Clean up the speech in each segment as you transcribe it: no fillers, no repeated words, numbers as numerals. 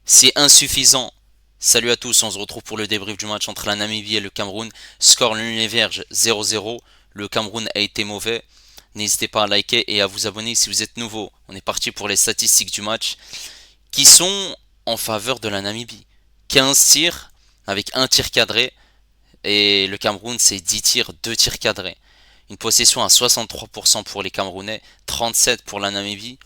C'est insuffisant. Salut à tous, on se retrouve pour le débrief du match entre la Namibie et le Cameroun. Score l'Univerge 0-0. Le Cameroun a été mauvais. N'hésitez pas à liker et à vous abonner si vous êtes nouveau. On est parti pour les statistiques du match qui sont en faveur de la Namibie. 15 tirs avec un tir cadré et le Cameroun c'est 10 tirs, 2 tirs cadrés. Une possession à 63% pour les Camerounais, 37 pour la Namibie.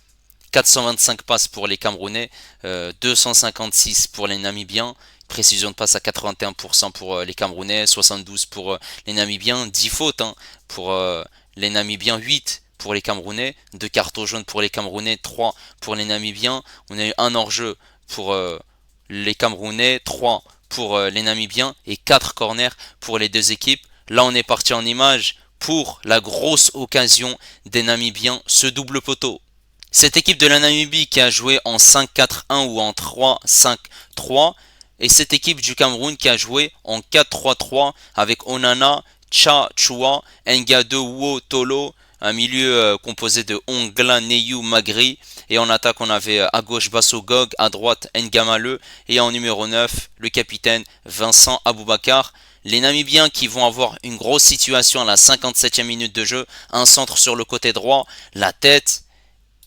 425 passes pour les Camerounais, 256 pour les Namibiens, précision de passe à 81% pour les Camerounais, 72 pour les Namibiens, 10 fautes pour les Namibiens, 8 pour les Camerounais, 2 cartons jaunes pour les Camerounais, 3 pour les Namibiens. On a eu un hors-jeu pour les Camerounais, 3 pour les Namibiens et 4 corners pour les deux équipes. Là, on est parti en image pour la grosse occasion des Namibiens, ce double poteau. Cette équipe de la Namibie qui a joué en 5-4-1 ou en 3-5-3 et cette équipe du Cameroun qui a joué en 4-3-3 avec Onana, Cha Chua, Ngado Wo Tolo, un milieu composé de Ongla, Neyu, Magri et en attaque on avait à gauche Basso Gog, à droite Ngamale et en numéro 9 le capitaine Vincent Aboubakar. Les Namibiens qui vont avoir une grosse situation à la 57e minute de jeu, un centre sur le côté droit, la tête,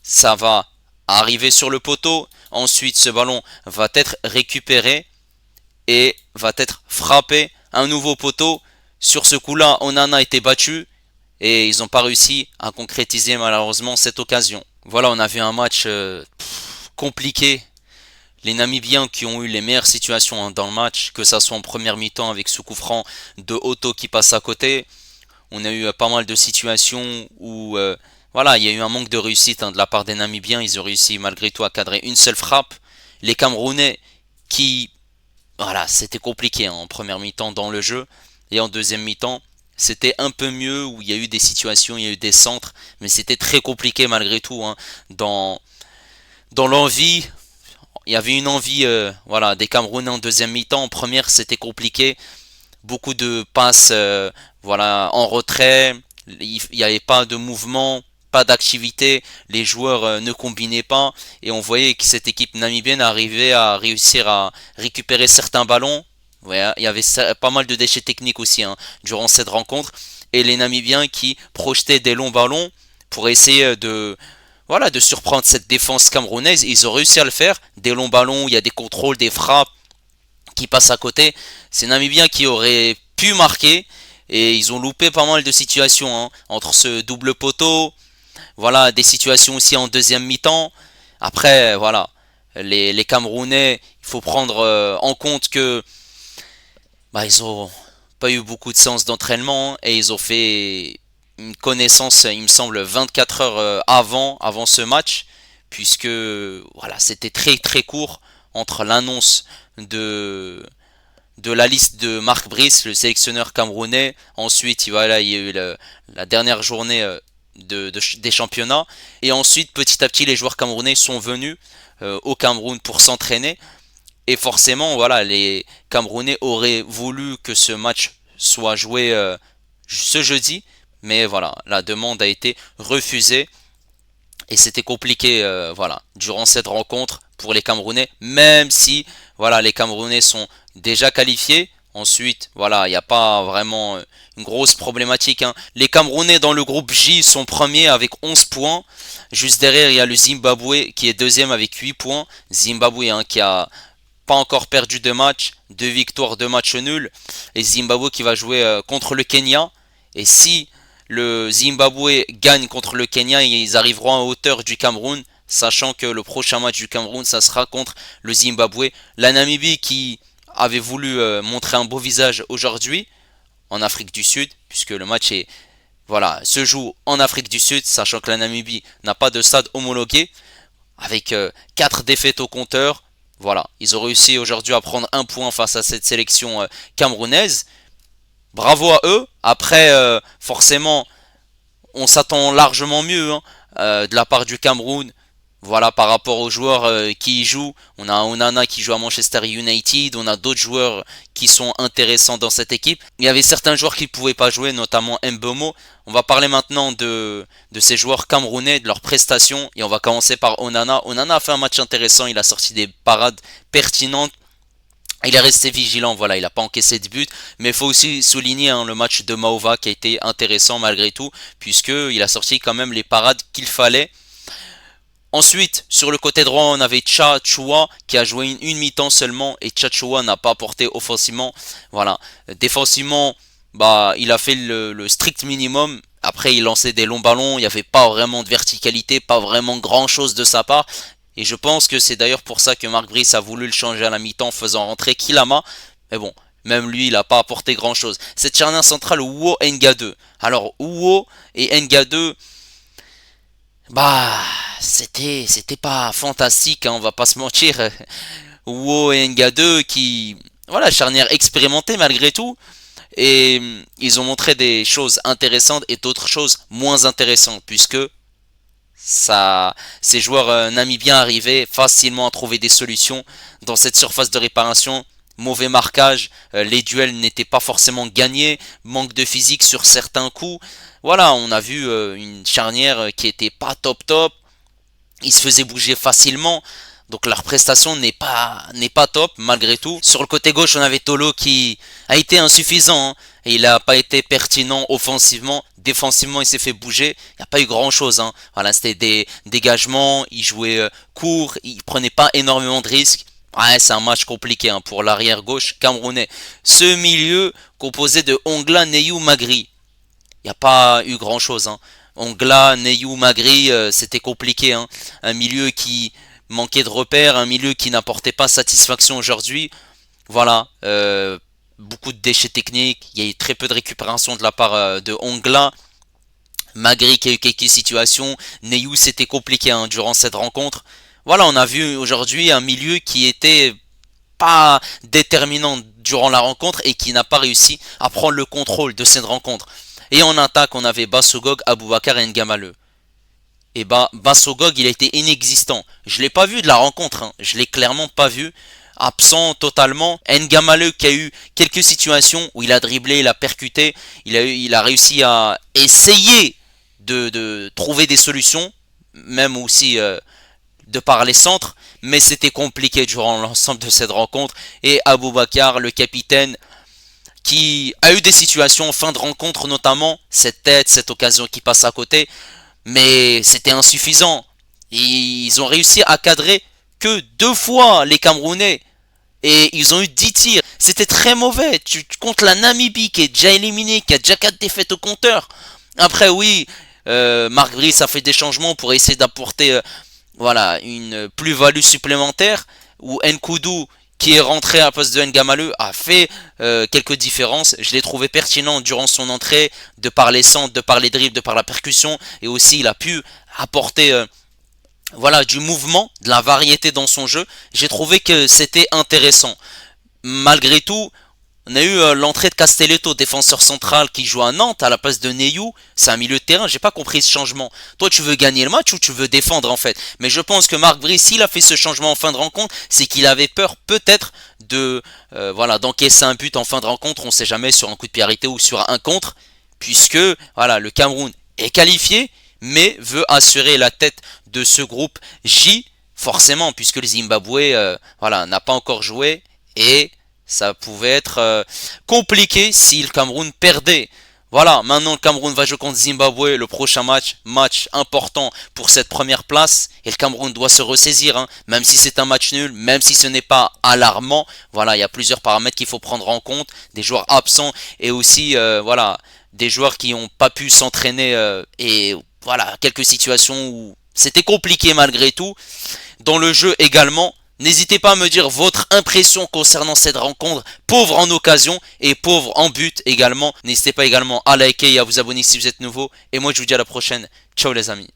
ça va arriver sur le poteau. Ensuite, ce ballon va être récupéré et va être frappé. Un nouveau poteau. Sur ce coup-là, Onana a été battu et ils n'ont pas réussi à concrétiser malheureusement cette occasion. Voilà, on a vu un match compliqué. Les Namibiens qui ont eu les meilleures situations dans le match, que ça soit en première mi-temps avec ce coup franc de Otto qui passe à côté, on a eu pas mal de situations où voilà, il y a eu un manque de réussite de la part des Namibiens. Ils ont réussi malgré tout à cadrer une seule frappe. Les Camerounais qui, voilà, c'était compliqué en première mi-temps dans le jeu. Et en deuxième mi-temps, c'était un peu mieux où il y a eu des situations, il y a eu des centres. Mais c'était très compliqué malgré tout. Dans l'envie, il y avait une envie voilà, des Camerounais en deuxième mi-temps. En première, c'était compliqué. Beaucoup de passes voilà, en retrait, il n'y avait pas de mouvement, pas d'activité, les joueurs ne combinaient pas et on voyait que cette équipe namibienne arrivait à réussir à récupérer certains ballons. Ouais, il y avait pas mal de déchets techniques aussi durant cette rencontre et les Namibiens qui projetaient des longs ballons pour essayer de voilà de surprendre cette défense camerounaise. Ils ont réussi à le faire, des longs ballons, il y a des contrôles, des frappes qui passent à côté. C'est Namibien qui aurait pu marquer et ils ont loupé pas mal de situations entre ce double poteau, voilà des situations aussi en deuxième mi-temps. Après voilà les Camerounais, il faut prendre en compte que ils ont pas eu beaucoup de séances d'entraînement et ils ont fait une connaissance, il me semble, 24 heures avant ce match, puisque voilà, c'était très très court entre l'annonce de la liste de Marc Brice, le sélectionneur camerounais. Ensuite, voilà, il y a eu la dernière journée des championnats. Et ensuite, petit à petit, les joueurs camerounais sont venus au Cameroun pour s'entraîner. Et forcément, voilà, les Camerounais auraient voulu que ce match soit joué ce jeudi. Mais voilà, la demande a été refusée. Et c'était compliqué, voilà, durant cette rencontre pour les Camerounais, même si, voilà, les Camerounais sont déjà qualifiés. Ensuite, voilà, il n'y a pas vraiment une grosse problématique. Les Camerounais dans le groupe J sont premiers avec 11 points. Juste derrière, il y a le Zimbabwe qui est deuxième avec 8 points. Zimbabwe qui a pas encore perdu de match, 2 victoires, 2 matchs nuls. Et Zimbabwe qui va jouer contre le Kenya. Et si le Zimbabwe gagne contre le Kenya, ils arriveront à hauteur du Cameroun, sachant que le prochain match du Cameroun, ça sera contre le Zimbabwe. La Namibie qui avait voulu montrer un beau visage aujourd'hui en Afrique du Sud, puisque le match voilà, se joue en Afrique du Sud, sachant que la Namibie n'a pas de stade homologué, avec 4 défaites au compteur. Voilà, ils ont réussi aujourd'hui à prendre un point face à cette sélection camerounaise. Bravo à eux. Après, forcément, on s'attend largement mieux de la part du Cameroun. Voilà, par rapport aux joueurs qui y jouent, on a Onana qui joue à Manchester United, on a d'autres joueurs qui sont intéressants dans cette équipe. Il y avait certains joueurs qui ne pouvaient pas jouer, notamment Mbeumo. On va parler maintenant de ces joueurs camerounais, de leurs prestations, et on va commencer par Onana. Onana a fait un match intéressant, il a sorti des parades pertinentes. Il est resté vigilant, voilà, il n'a pas encaissé de but, mais il faut aussi souligner le match de Maova qui a été intéressant malgré tout, puisqu'il a sorti quand même les parades qu'il fallait. Ensuite, sur le côté droit, on avait Cha-Chua qui a joué une mi-temps seulement et Cha-Chua n'a pas apporté offensivement. Voilà, défensivement, il a fait le strict minimum. Après, il lançait des longs ballons, il n'y avait pas vraiment de verticalité, pas vraiment grand-chose de sa part. Et je pense que c'est d'ailleurs pour ça que Marc Brice a voulu le changer à la mi-temps, faisant rentrer Kilama. Mais bon, même lui, il n'a pas apporté grand-chose. Cette charnière centrale, Uwo Nga2. Alors, Uwo et Nga2, bah, c'était pas fantastique, hein, on va pas se mentir. Uwo et Nga2 qui, voilà, charnière expérimentée malgré tout. Et ils ont montré des choses intéressantes et d'autres choses moins intéressantes, puisque ces joueurs namibiens arrivaient facilement à trouver des solutions dans cette surface de réparation. Mauvais marquage, les duels n'étaient pas forcément gagnés, manque de physique sur certains coups. Voilà, on a vu une charnière qui était pas top top. Ils se faisaient bouger facilement. Donc leur prestation n'est pas top malgré tout. Sur le côté gauche, on avait Tolo qui a été insuffisant, hein, et il n'a pas été pertinent offensivement. Défensivement, il s'est fait bouger. Il n'y a pas eu grand chose, hein. Voilà, c'était des dégagements. Il jouait court. Il prenait pas énormément de risques. Ouais, c'est un match compliqué, hein, pour l'arrière gauche camerounais. Ce milieu composé de Ongla, Neyou, Magri. Il n'y a pas eu grand chose, hein. Ongla, Neyou, Magri, c'était compliqué, hein. Un milieu qui manquait de repères, un milieu qui n'apportait pas satisfaction aujourd'hui. Voilà, beaucoup de déchets techniques, il y a eu très peu de récupération de la part de Ongla. Magri qui a eu quelques situations, Neyou c'était compliqué, hein, durant cette rencontre. Voilà, on a vu aujourd'hui un milieu qui était pas déterminant durant la rencontre et qui n'a pas réussi à prendre le contrôle de cette rencontre. Et en attaque, on avait Bassogog, Aboubakar et Ngamale. Et Bassogog, il a été inexistant. Je l'ai pas vu de la rencontre, hein. Je l'ai clairement pas vu. Absent totalement. Ngamale qui a eu quelques situations où il a dribblé, il a percuté, il a réussi à essayer de trouver des solutions, même aussi de par les centres, mais c'était compliqué durant l'ensemble de cette rencontre. Et Aboubakar, le capitaine, qui a eu des situations en fin de rencontre, notamment cette tête, cette occasion qui passe à côté, mais c'était insuffisant. Ils ont réussi à cadrer que 2 fois les Camerounais et ils ont eu 10 tirs. C'était très mauvais. Tu comptes la Namibie qui est déjà éliminée, qui a déjà 4 défaites au compteur. Après oui, Marc Brice a fait des changements pour essayer d'apporter voilà, une plus-value supplémentaire, où Nkoudou qui est rentré à la place de Ngamale a fait quelques différences. Je l'ai trouvé pertinent durant son entrée, de par les centres, de par les dribbles, de par la percussion, et aussi il a pu apporter voilà, du mouvement, de la variété dans son jeu. J'ai trouvé que c'était intéressant. Malgré tout, on a eu l'entrée de Castelletto, défenseur central qui joue à Nantes à la place de Neyou. C'est un milieu de terrain, j'ai pas compris ce changement. Toi, tu veux gagner le match ou tu veux défendre en fait? Mais je pense que Marc Brice, s'il a fait ce changement en fin de rencontre, c'est qu'il avait peur peut-être de voilà, d'encaisser un but en fin de rencontre. On sait jamais, sur un coup de pied arrêté ou sur un contre, puisque voilà, le Cameroun est qualifié, mais veut assurer la tête de ce groupe J, forcément, puisque le Zimbabwe voilà, n'a pas encore joué et ça pouvait être compliqué si le Cameroun perdait. Voilà, maintenant le Cameroun va jouer contre Zimbabwe, le prochain match important pour cette première place. Et le Cameroun doit se ressaisir, hein, même si c'est un match nul, même si ce n'est pas alarmant. Voilà, il y a plusieurs paramètres qu'il faut prendre en compte, des joueurs absents et aussi voilà, des joueurs qui n'ont pas pu s'entraîner et voilà, quelques situations où c'était compliqué malgré tout. Dans le jeu également, n'hésitez pas à me dire votre impression concernant cette rencontre, pauvre en occasion et pauvre en but également. N'hésitez pas également à liker et à vous abonner si vous êtes nouveau. Et moi je vous dis à la prochaine. Ciao les amis.